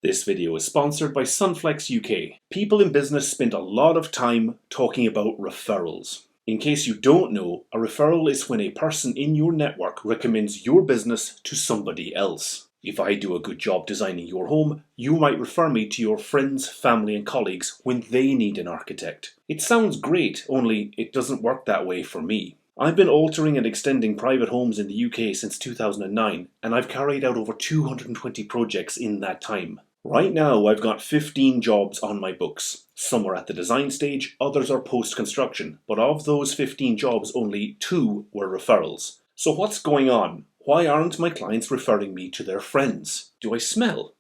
This video is sponsored by Sunflex UK. People in business spend a lot of time talking about referrals. In case you don't know, a referral is when a person in your network recommends your business to somebody else. If I do a good job designing your home, you might refer me to your friends, family and colleagues when they need an architect. It sounds great, only it doesn't work that way for me. I've been altering and extending private homes in the UK since 2009, and I've carried out over 220 projects in that time. Right now, I've got 15 jobs on my books. Some are at the design stage, others are post-construction, but of those 15 jobs, only 2 were referrals. So what's going on? Why aren't my clients referring me to their friends? Do I smell?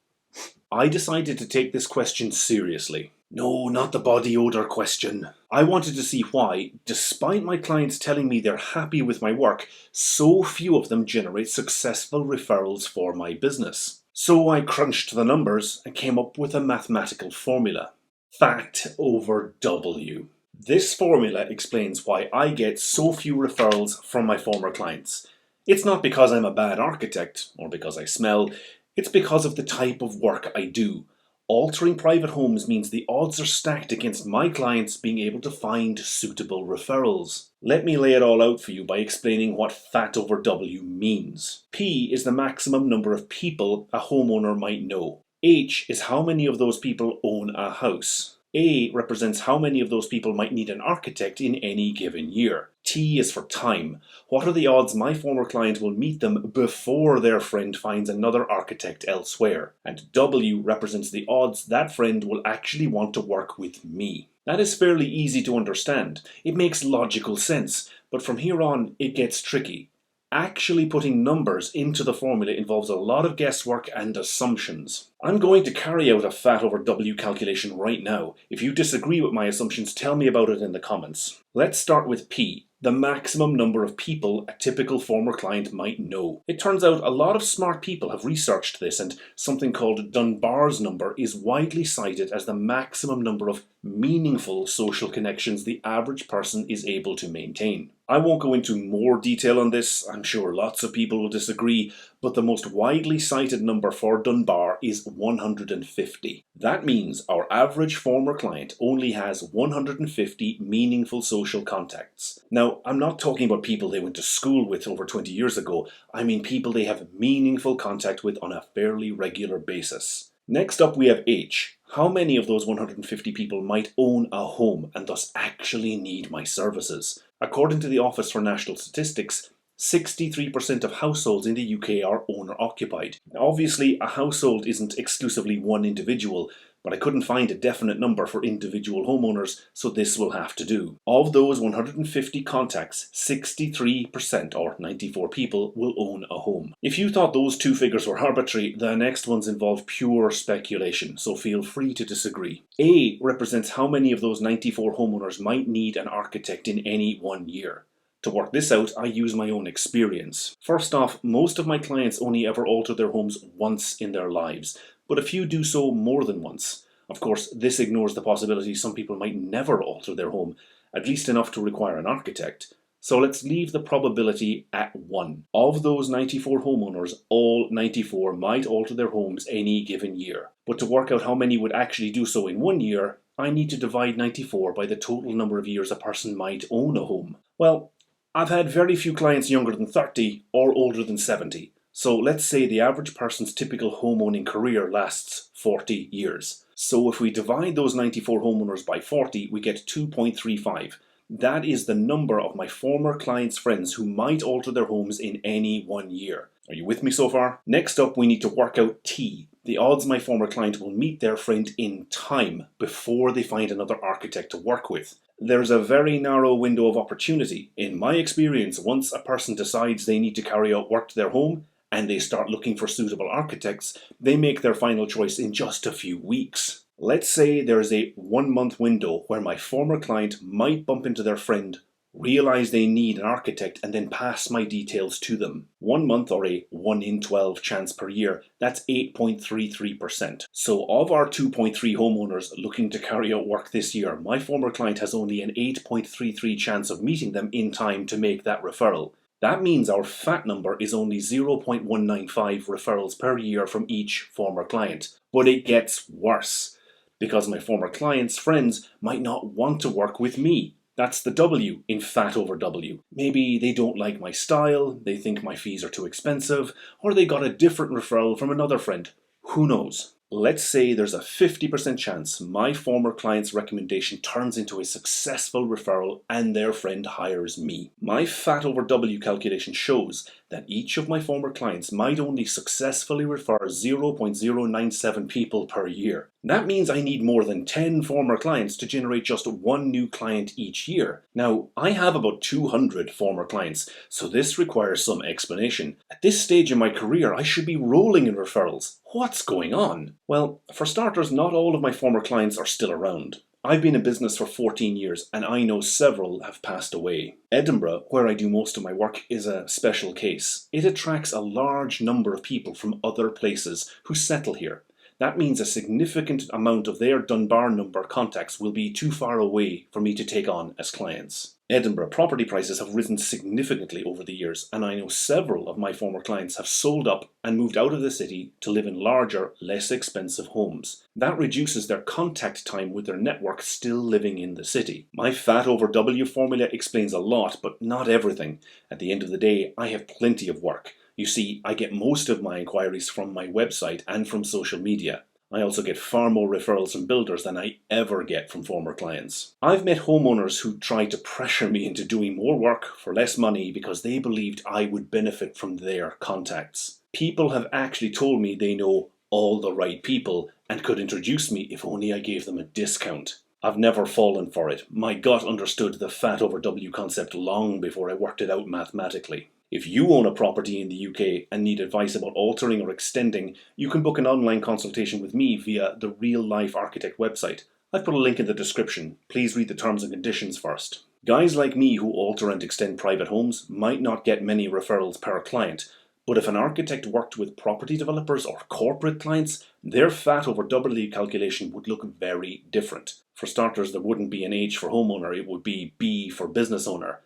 I decided to take this question seriously. No, not the body odor question. I wanted to see why, despite my clients telling me they're happy with my work, so few of them generate successful referrals for my business. So I crunched the numbers and came up with a mathematical formula. Fact over W. This formula explains why I get so few referrals from my former clients. It's not because I'm a bad architect or because I smell, it's because of the type of work I do. Altering private homes means the odds are stacked against my clients being able to find suitable referrals. Let me lay it all out for you by explaining what fat over W means. P is the maximum number of people a homeowner might know. H is how many of those people own a house. A represents how many of those people might need an architect in any given year. T is for time. What are the odds my former client will meet them before their friend finds another architect elsewhere? And W represents the odds that friend will actually want to work with me. That is fairly easy to understand. It makes logical sense, but from here on it gets tricky. Actually putting numbers into the formula involves a lot of guesswork and assumptions. I'm going to carry out a fat over W calculation right now. If you disagree with my assumptions, tell me about it in the comments. Let's start with P, the maximum number of people a typical former client might know. It turns out a lot of smart people have researched this, and something called Dunbar's number is widely cited as the maximum number of meaningful social connections the average person is able to maintain. I won't go into more detail on this, I'm sure lots of people will disagree, but the most widely cited number for Dunbar is 150. That means our average former client only has 150 meaningful social contacts. Now, I'm not talking about people they went to school with over 20 years ago, I mean people they have meaningful contact with on a fairly regular basis. Next up we have H. How many of those 150 people might own a home and thus actually need my services? According to the Office for National Statistics, 63% of households in the UK are owner-occupied. Obviously, a household isn't exclusively one individual, but I couldn't find a definite number for individual homeowners, so this will have to do. Of those 150 contacts, 63% or 94 people will own a home. If you thought those two figures were arbitrary, the next ones involve pure speculation, so feel free to disagree. A represents how many of those 94 homeowners might need an architect in any one year. To work this out, I use my own experience. First off, most of my clients only ever alter their homes once in their lives, but a few do so more than once. Of course, this ignores the possibility some people might never alter their home, at least enough to require an architect. So let's leave the probability at 1. Of those 94 homeowners, all 94 might alter their homes any given year. But to work out how many would actually do so in 1 year, I need to divide 94 by the total number of years a person might own a home. Well, I've had very few clients younger than 30 or older than 70. So let's say the average person's typical homeowning career lasts 40 years. So if we divide those 94 homeowners by 40, we get 2.35. That is the number of my former clients' friends who might alter their homes in any 1 year. Are you with me so far? Next up, we need to work out T, the odds my former client will meet their friend in time before they find another architect to work with. There's a very narrow window of opportunity. In my experience, once a person decides they need to carry out work to their home and they start looking for suitable architects, they make their final choice in just a few weeks. Let's say there's a 1-month window where my former client might bump into their friend, realize they need an architect, and then pass my details to them. 1 month, or a 1 in 12 chance per year, that's 8.33%. So of our 2.3 homeowners looking to carry out work this year, my former client has only an 8.33 chance of meeting them in time to make that referral. That means our fat number is only 0.195 referrals per year from each former client. But it gets worse, because my former clients' friends might not want to work with me. That's the W in fat over W. Maybe they don't like my style, they think my fees are too expensive, or they got a different referral from another friend. Who knows? Let's say there's a 50% chance my former client's recommendation turns into a successful referral and their friend hires me. My fat over W calculation shows that each of my former clients might only successfully refer 0.097 people per year. That means I need more than 10 former clients to generate just one new client each year. Now, I have about 200 former clients, so this requires some explanation. At this stage in my career, I should be rolling in referrals. What's going on? Well, for starters, not all of my former clients are still around. I've been in business for 14 years and I know several have passed away. Edinburgh, where I do most of my work, is a special case. It attracts a large number of people from other places who settle here. That means a significant amount of their Dunbar number contacts will be too far away for me to take on as clients. Edinburgh property prices have risen significantly over the years, and I know several of my former clients have sold up and moved out of the city to live in larger, less expensive homes. That reduces their contact time with their network still living in the city. My fat over W formula explains a lot, but not everything. At the end of the day, I have plenty of work. You see, I get most of my inquiries from my website and from social media. I also get far more referrals from builders than I ever get from former clients. I've met homeowners who tried to pressure me into doing more work for less money because they believed I would benefit from their contacts. People have actually told me they know all the right people and could introduce me if only I gave them a discount. I've never fallen for it. My gut understood the fat over W concept long before I worked it out mathematically. If you own a property in the UK and need advice about altering or extending, you can book an online consultation with me via the Real Life Architect website. I've put a link in the description. Please read the terms and conditions first. Guys like me who alter and extend private homes might not get many referrals per client, but if an architect worked with property developers or corporate clients, their fat over W calculation would look very different. For starters, there wouldn't be an H for homeowner, it would be B for business owner.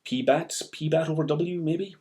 PBAT over W maybe?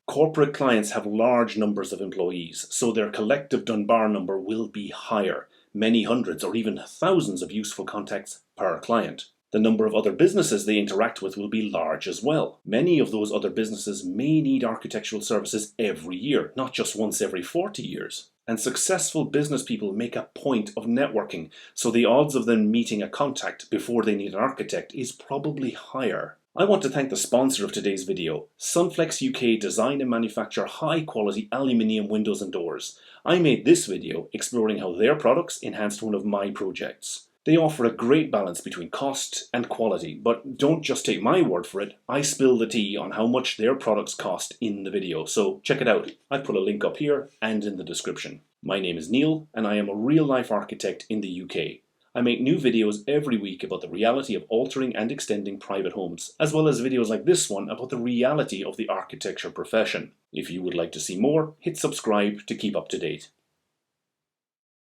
Corporate clients have large numbers of employees, so their collective Dunbar number will be higher, many hundreds or even thousands of useful contacts per client. The number of other businesses they interact with will be large as well. Many of those other businesses may need architectural services every year, not just once every 40 years. And successful business people make a point of networking, so the odds of them meeting a contact before they need an architect is probably higher. I want to thank the sponsor of today's video. Sunflex UK design and manufacture high-quality aluminium windows and doors. I made this video exploring how their products enhanced one of my projects. They offer a great balance between cost and quality, but don't just take my word for it. I spill the tea on how much their products cost in the video, so check it out. I've put a link up here and in the description. My name is Neil, and I am a real-life architect in the UK. I make new videos every week about the reality of altering and extending private homes, as well as videos like this one about the reality of the architecture profession. If you would like to see more, hit subscribe to keep up to date.